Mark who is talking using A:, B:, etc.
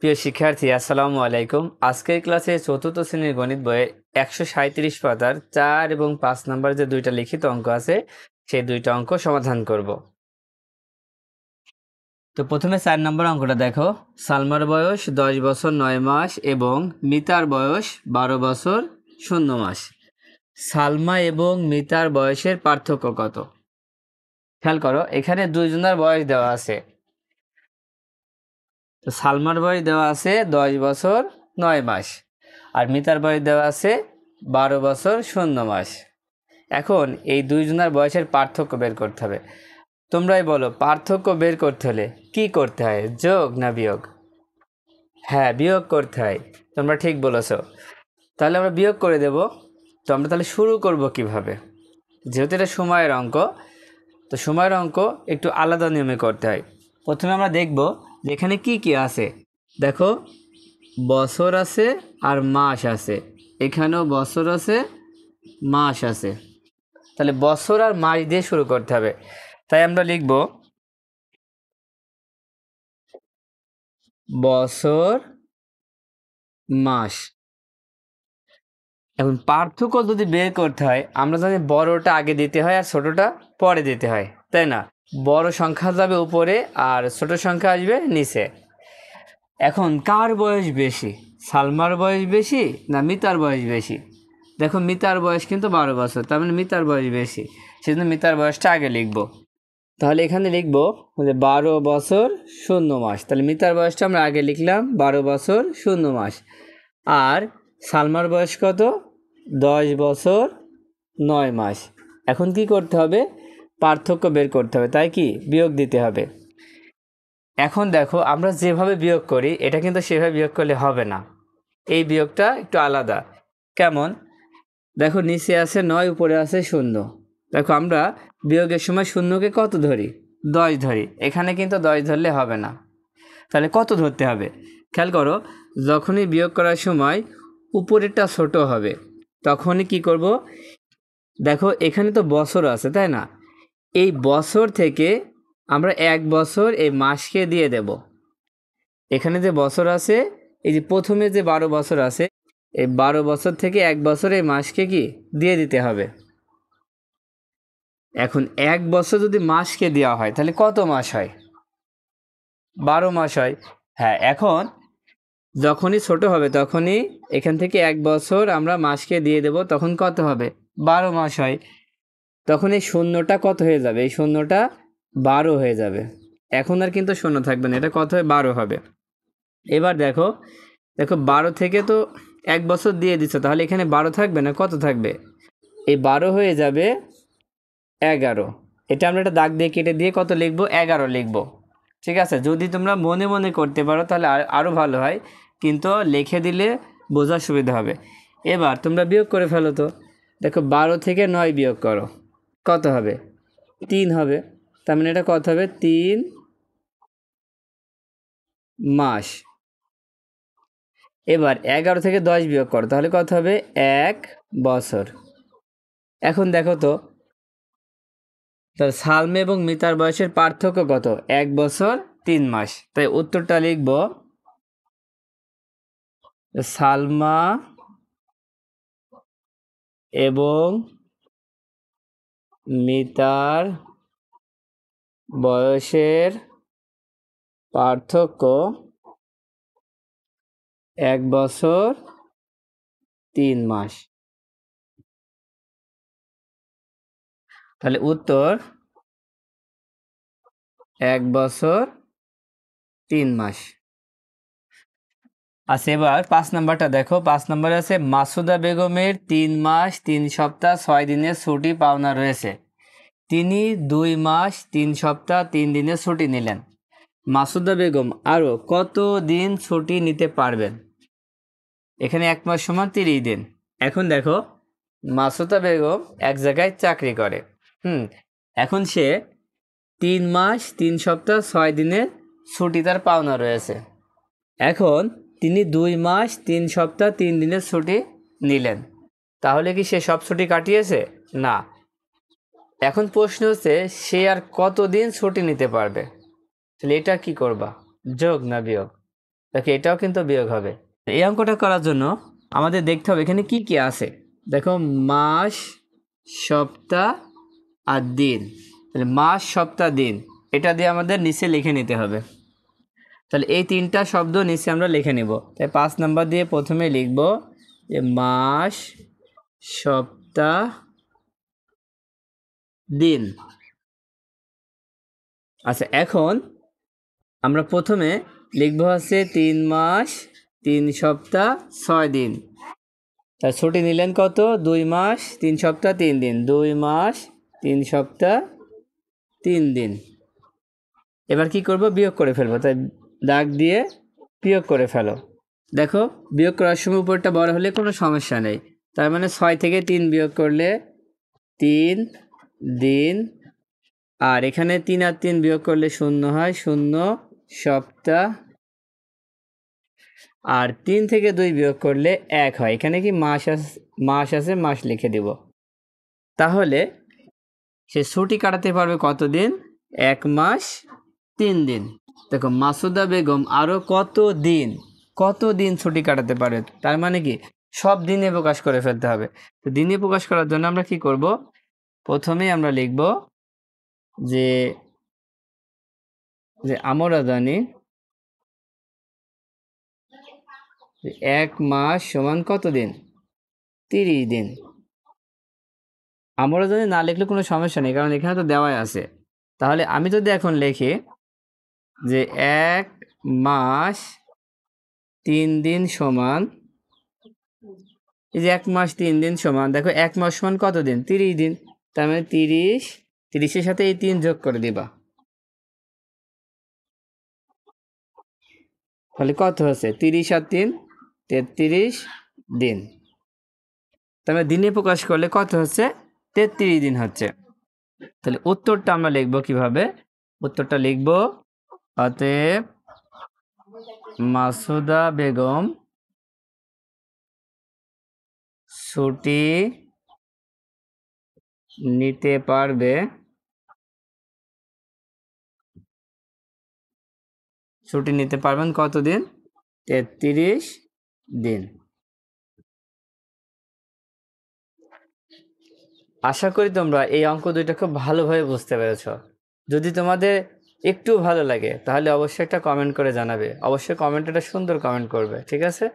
A: প্রিয় শিক্ষার্থী, আসসালামু আলাইকুম। আজকের ক্লাসে চতুর্থ শ্রেণীর গণিত বইয়ের 137 পাতার 4 এবং 5 নম্বর যে দুইটা লিখিত অঙ্ক আছে সেই দুইটা অঙ্ক সমাধান করব। তো প্রথমে 4 নম্বর অঙ্কটা দেখো। সালমার বয়স 10 বছর 9 মাস এবং মিতার বয়স 12 বছর 0 মাস। সালমা এবং মিতার বয়সের পার্থক্য কত? খেয়াল করো, এখানে দুইজনের বয়স দেওয়া আছে। তো সালমার বয়স দেওয়া আছে 10 বছর 9 মাস আর মিতার বয়স দেওয়া আছে 12 বছর 0 মাস। এখন এই দুইজনের বয়সের পার্থক্য বের করতে হবে। তোমরাই বলো, পার্থক্য বের করতে হলে কি করতে হয়, যোগ না বিয়োগ? হ্যাঁ, বিয়োগ করতে হয়। তোমরা ঠিক বলেছো। তাহলে আমরা বিয়োগ করে দেব। তো আমরা তাহলে শুরু করব কিভাবে? যেহেতু এটা সময়ের অঙ্ক, তো সময়ের অঙ্ক একটু আলাদা নিয়মে করতে হয়। প্রথমে আমরা দেখব যে এখানে কি কি আছে। দেখো, বছর আছে আর মাস আছে। এখানেও বছর আছে, মাস আছে। তাহলে বছর আর মাস দিয়ে শুরু করতে হবে। তাই আমরা লিখব বছর মাস। এখন পার্থক্য যদি বের করতে হয়, আমরা জানি বড়টা আগে দিতে হয় আর ছোটটা পরে দিতে হয়, তাই না? বড় সংখ্যা যাবে উপরে আর ছোট সংখ্যা আসবে নিচে। এখন কার বয়স বেশি, সালমার বয়স বেশি না মিতার বয়স বেশি? দেখো, মিতার বয়স কিন্তু 12 বছর, তার মানে মিতার বয়স বেশি, সেজন্য মিতার বয়সটা আগে লিখব। তাহলে এখানে লিখব যে 12 বছর 0 মাস। তাহলে মিতার বয়সটা আমরা আগে লিখলাম 12 বছর 0 মাস। আর সালমার বয়স কত? 10 বছর 9 মাস। এখন কি করতে হবে? পার্থক্য বের করতে হবে, তাই কি বিয়োগ দিতে হবে। এখন দেখো, আমরা যেভাবে বিয়োগ করি এটা কিন্তু সেভাবে বিয়োগ করলে হবে না। এই বিয়োগটা একটু আলাদা। কেমন? দেখো, নিচে আছে 9, উপরে আছে 0। দেখো, আমরা বিয়োগের সময় শূন্যকে কত ধরি? 10 ধরি। এখানে কিন্তু 10 ধরলে হবে না। তাহলে কত ধরতে হবে? খেয়াল করো, যখনই বিয়োগ করার সময় উপরেরটা ছোট হবে তখনই কি করব? দেখো, এখানে তো বছর আছে, তাই না? এই বছর থেকে আমরা 1 বছর এই মাসকে দিয়ে দেব। এখানে যে বছর আছে, এই যে প্রথমে যে 12 বছর আছে, এই 12 বছর থেকে 1 বছর এই মাসকে কি দিয়ে দিতে হবে। এখন 1 বছর যদি মাসকে দেওয়া হয় তাহলে কত মাস হয়? 12 মাস হয়। হ্যাঁ, এখন যখনই ছোট হবে তখনই এখান থেকে 1 বছর আমরা মাসকে দিয়ে দেব, তখন কত হবে? 12 মাস হয়। তখন এই শূন্যটা কত হয়ে যাবে? এই শূন্যটা 12 হয়ে যাবে। এখন আর কিন্তু শূন্য থাকবে না, এটা কত হয়? 12 হবে। এবার দেখো, 12 থেকে তো 1 বছর দিয়ে দিচ্ছ, তাহলে এখানে 12 থাকবে না, কত থাকবে? এই 12 হয়ে যাবে 11। এটা আমরা একটা দাগ দিয়ে কেটে দিয়ে কত লিখবো? 11 লিখবো। ঠিক আছে, যদি তোমরা মনে মনে করতে পারো তাহলে আরও ভালো হয়, কিন্তু লিখে দিলে বোঝার সুবিধা হবে। এবার তোমরা বিয়োগ করে ফেলো তো। দেখো, 12 থেকে 9 বিয়োগ করো, কত হবে? 3 হবে। তার মানে এটা কত হবে? 3 মাস। এবার 11 থেকে 10 বিয়োগ করো, তাহলে কত হবে? 1 বছর। এখন দেখো তো, সালমা এবং মিতার বয়সের পার্থক্য কত? 1 বছর 3 মাস। তাই উত্তরটা লিখব সালমা এবং মিতার বয়সের পার্থক্য 1 বছর 3 মাস। তাহলে উত্তর 1 বছর 3 মাস। আচ্ছা, এবার 5 নাম্বারটা দেখো। 5 নম্বরে আছে মাসুদা বেগমের 3 মাস 3 সপ্তাহ 6 দিনের ছুটি পাওনা রয়েছে। তিনি 2 মাস 3 সপ্তাহ 3 দিনের ছুটি নিলেন। মাসুদা বেগম আরও কত দিন ছুটি নিতে পারবেন? এখানে 1 মাস সমান 30 দিন। এখন দেখো, মাসুদা বেগম এক জায়গায় চাকরি করে। এখন সে 3 মাস 3 সপ্তাহ 6 দিনের ছুটি তার পাওনা রয়েছে। এখন তিনি 2 মাস 3 সপ্তাহ 3 দিনের ছুটি নিলেন। তাহলে কি সে সব ছুটি কাটিয়েছে? না। এখন প্রশ্ন হচ্ছে, সে আর কতদিন ছুটি নিতে পারবে? তাহলে এটা কি করবা, যোগ না বিয়োগ? দেখো এটাও কিন্তু বিয়োগ হবে। এই অঙ্কটা করার জন্য আমাদের দেখতে হবে এখানে কি কি আছে। দেখো মাস, সপ্তাহ আর দিন। তাহলে মাস, সপ্তাহ, দিন এটা দিয়ে আমাদের নিচে লিখে নিতে হবে। তাহলে এই তিনটা শব্দ নিচে আমরা লিখে নিব। তাই 5 নাম্বার দিয়ে প্রথমে লিখব যে মাস, সপ্তাহ, দিন। আচ্ছা, এখন আমরা প্রথমে লিখব হচ্ছে 3 মাস 3 সপ্তাহ 6 দিন। তার ছুটি নিলেন কত? 2 মাস 3 সপ্তাহ 3 দিন। 2 মাস 3 সপ্তাহ 3 দিন। এবার কি করব? বিয়োগ করে ফেলবো। তাই দাগ দিয়ে বিয়োগ করে ফেলো। দেখো বিয়োগ করার সময় উপরটা বড় হলে কোনো সমস্যা নেই। তার মানে 6 থেকে 3 বিয়োগ করলে 3 দিন, আর এখানে 3 আর 3 বিয়োগ করলে 0 হয়, 0 সপ্তাহ, আর 3 থেকে 2 বিয়োগ করলে 1 হয়। এখানে কি মাস আছে, মাস লিখে দিব। তাহলে সে ছুটি কাটাতে পারবে কতদিন? 1 মাস 3 দিন। দেখো মাসুদা বেগম আরও কত দিন ছুটি কাটাতে পারবে। তার মানে কি সব দিনে প্রকাশ করে ফেলতে হবে। তো দিনে প্রকাশ করার জন্য আমরা কি করব? প্রথমেই আমরা লিখব যে আমরা জানি 1 মাস সমান কত দিন? 30 দিন। আমরা জানি না লিখলে কোনো সমস্যা নেই, কারণ এখানে তো দেওয়াই আছে। তাহলে আমি যদি এখন লিখি যে 1 মাস 3 দিন সমান, এই যে 1 মাস 3 দিন সমান, দেখো 1 মাস সমান কত দিন? 30 দিন। তার মানে 30-এর সাথে এই 3 যোগ করে দিবা। তাহলে কত হচ্ছে? 30 আর 3 33 দিন। তার মানে দিনে প্রকাশ করলে কত হচ্ছে? 33 দিন হচ্ছে। তাহলে উত্তরটা আমরা লিখব কিভাবে? উত্তরটা লিখব অতএব মাসুদা বেগম ছুটি নিতে পারবেন কতদিন? 33 দিন। আশা করি তোমরা এই অঙ্ক দুইটা খুব ভালোভাবে বুঝতে পেরেছ। যদি তোমাদের একটু ভালো লাগে তাহলে অবশ্যই একটা কমেন্ট করে জানাবে। অবশ্যই কমেন্ট একটা সুন্দর কমেন্ট করবে, ঠিক আছে?